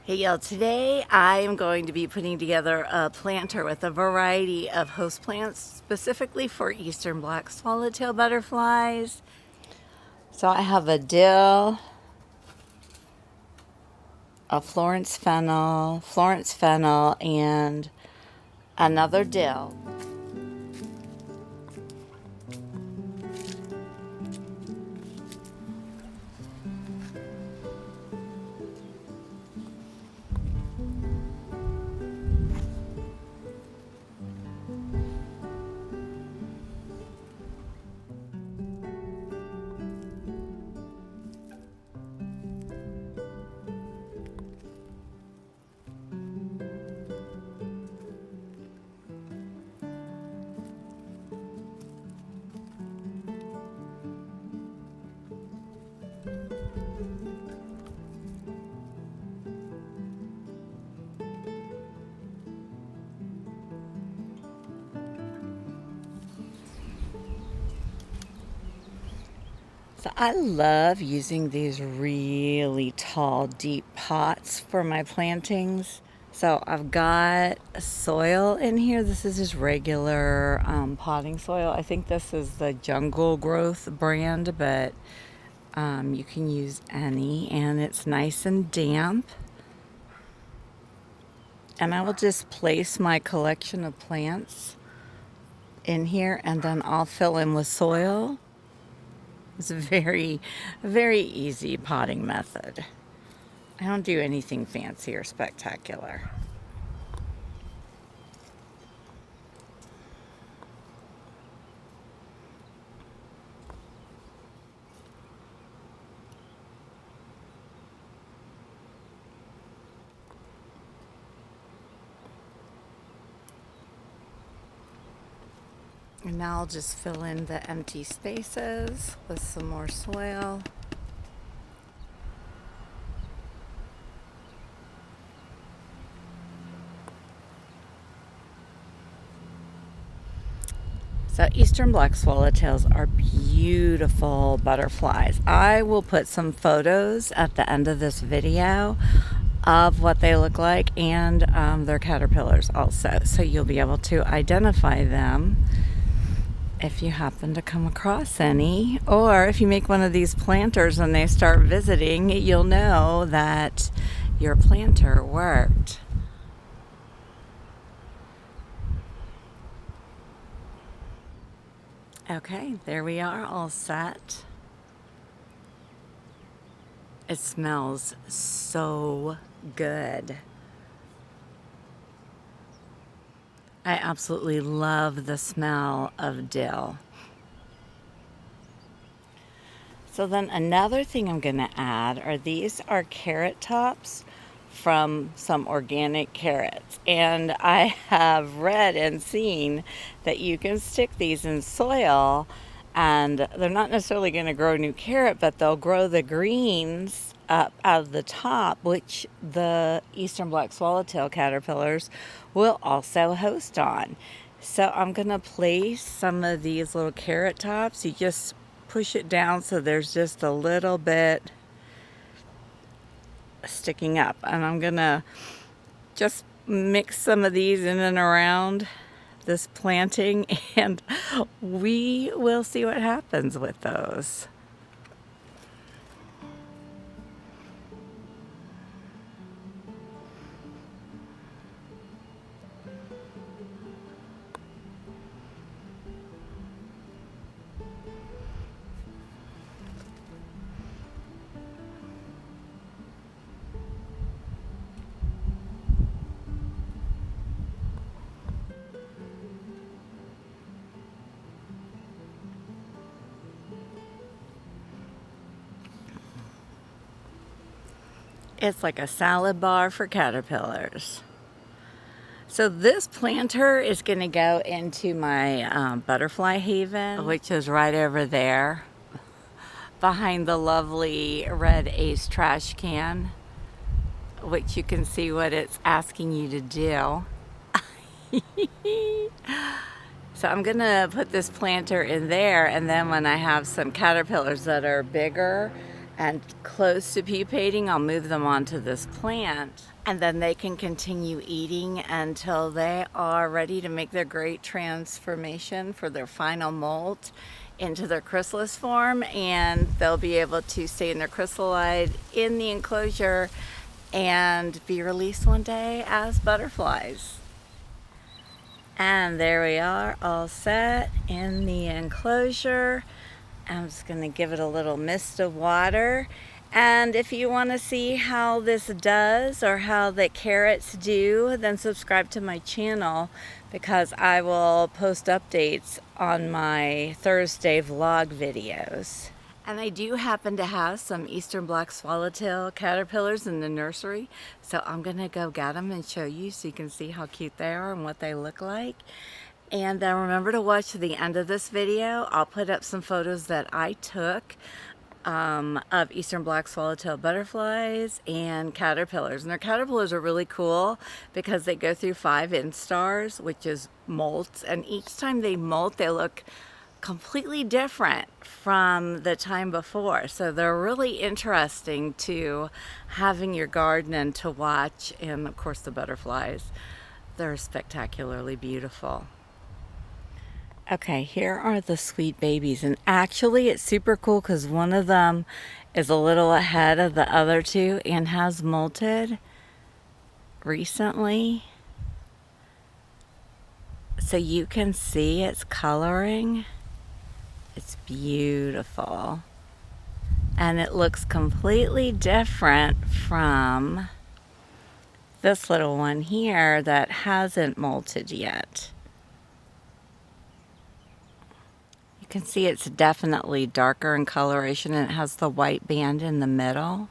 Hey y'all, today I am going to be putting together a planter with a variety of host plants specifically for Eastern Black Swallowtail butterflies. So I have a dill, a Florence fennel, and another dill. So I love using these really tall, deep pots for my plantings. So I've got soil in here. This is just regular potting soil. I think this is the Jungle Growth brand, but you can use any, and it's nice and damp. And I will just place my collection of plants in here, and then I'll fill in with soil. It's a very, very easy potting method. I don't do anything fancy or spectacular. And now I'll just fill in the empty spaces with some more soil. So Eastern Black Swallowtails are beautiful butterflies. I will put some photos at the end of this video of what they look like, and their caterpillars also, so you'll be able to identify them if you happen to come across any, or if you make one of these planters and they start visiting, you'll know that your planter worked. Okay, there we are, all set. It smells so good. I absolutely love the smell of dill. So then another thing I'm gonna add are these are carrot tops from some organic carrots. And I have read and seen that you can stick these in soil and they're not necessarily gonna grow new carrot, but they'll grow the greens up out of the top, which the Eastern Black Swallowtail caterpillars will also host on. So I'm gonna place some of these little carrot tops. You just push it down so there's just a little bit sticking up, and I'm gonna just mix some of these in and around this planting, and we will see what happens with those. It's like a salad bar for caterpillars. So this planter is going to go into my butterfly haven, which is right over there behind the lovely red Ace trash can, which you can see what it's asking you to do. So I'm gonna put this planter in there, and then when I have some caterpillars that are bigger and close to pupating, I'll move them onto this plant, and then they can continue eating until they are ready to make their great transformation for their final molt into their chrysalis form, and they'll be able to stay in their chrysalide in the enclosure and be released one day as butterflies. And there we are, all set in the enclosure. I'm just going to give it a little mist of water. And if you want to see how this does or how the carrots do, then subscribe to my channel, because I will post updates on my Thursday vlog videos. And I do happen to have some Eastern Black Swallowtail caterpillars in the nursery, so I'm going to go get them and show you so you can see how cute they are and what they look like. And then remember to watch to the end of this video. I'll put up some photos that I took of Eastern Black Swallowtail butterflies and caterpillars. And their caterpillars are really cool because they go through 5 instars, which is molts. And each time they molt, they look completely different from the time before. So they're really interesting to have in your garden and to watch. And of course the butterflies, they're spectacularly beautiful. Okay, here are the sweet babies, and actually it's super cool because one of them is a little ahead of the other two and has molted recently. So you can see its coloring. It's beautiful. And it looks completely different from this little one here that hasn't molted yet. You can see it's definitely darker in coloration, and it has the white band in the middle.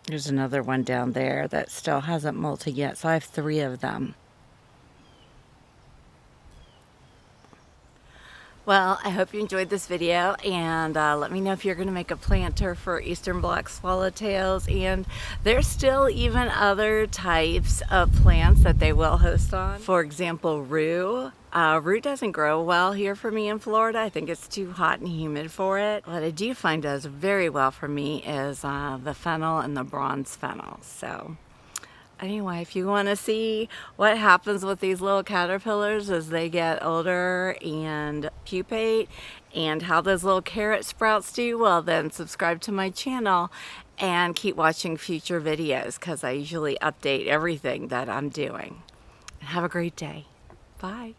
There's another one down there that still hasn't molted yet, so I have 3 of them. Well, I hope you enjoyed this video, and let me know if you're going to make a planter for Eastern Black Swallowtails. And there's still even other types of plants that they will host on. For example, rue. Rue doesn't grow well here for me in Florida. I think it's too hot and humid for it. What I do find does very well for me is the fennel and the bronze fennel. So anyway, if you want to see what happens with these little caterpillars as they get older and pupate, and how those little carrot sprouts do, well then subscribe to my channel and keep watching future videos, because I usually update everything that I'm doing. Have a great day. Bye.